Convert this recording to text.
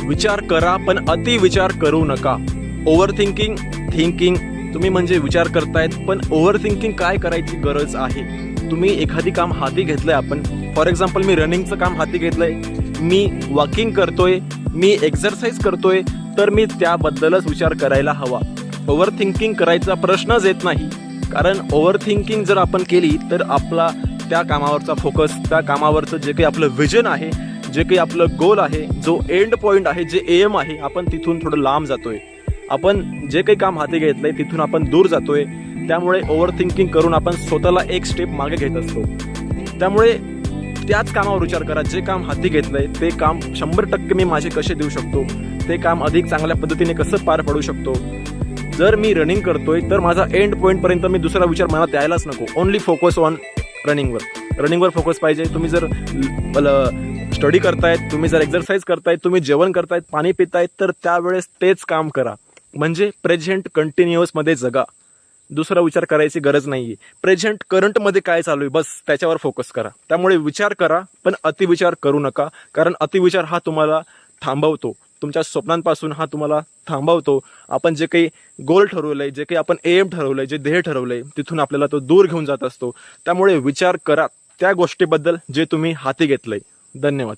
विचार करा पण अति विचार करू नका. ओव्हर थिंकिंग तुम्ही म्हणजे विचार करतायत, पण ओव्हर थिंकिंग काय करायची गरज आहे. तुम्ही एखादी काम हाती घेतलंय, आपण फॉर एक्झाम्पल मी रनिंगचं काम हाती घेतलंय, मी वॉकिंग करतोय, मी एक्सरसाइज करतोय, तर मी त्याबद्दलच विचार करायला हवा. ओव्हर थिंकिंग करायचा प्रश्नच येत नाही. कारण ओव्हर थिंकिंग जर आपण केली तर आपला त्या कामावरचा फोकस, त्या कामावरचं जे काही आपलं विजन आहे, जे काही आपलं गोल आहे, जो एंड पॉईंट आहे, जे एम आहे, आपण तिथून थोडं लांब जातोय. आपण जे काही काम हाती घेतलंय तिथून आपण दूर जातोय. त्यामुळे ओव्हर थिंकिंग करून आपण स्वतःला एक स्टेप मागे घेत असतो. त्यामुळे त्याच कामावर विचार करा. जे काम हाती घेतलंय ते काम 100% मी माझे कसे देऊ शकतो, ते काम अधिक चांगल्या पद्धतीने कसं पार पडू शकतो. जर मी रनिंग करतोय तर माझा एंड पॉईंटपर्यंत मी दुसरा विचार मनात यायलाच नको. ओनली फोकस ऑन रनिंगवर फोकस पाहिजे. तुम्ही जर स्टडी करतायत, तुम्ही जर एक्सरसाइज करतायत, तुम्ही जेवण करतायत, पाणी पितायत, तर त्यावेळेस तेच काम करा. म्हणजे प्रेझेंट कंटिन्युअसमध्ये जगा. दुसरा विचार करायची गरज नाहीये. प्रेझेंट करंटमध्ये काय चालू आहे बस त्याच्यावर फोकस करा. त्यामुळे विचार करा पण अतिविचार करू नका. कारण अतिविचार हा तुम्हाला थांबवतो. तुमच्या स्वप्नांपासून हा तुम्हाला थांबवतो. आपण जे काही गोल ठरवलंय, जे काही आपण एम ठरवलंय, जे ध्येय ठरवलंय, तिथून आपल्याला तो दूर घेऊन जात असतो. त्यामुळे विचार करा त्या गोष्टीबद्दल जे तुम्ही हाती घेतलंय. धन्यवाद.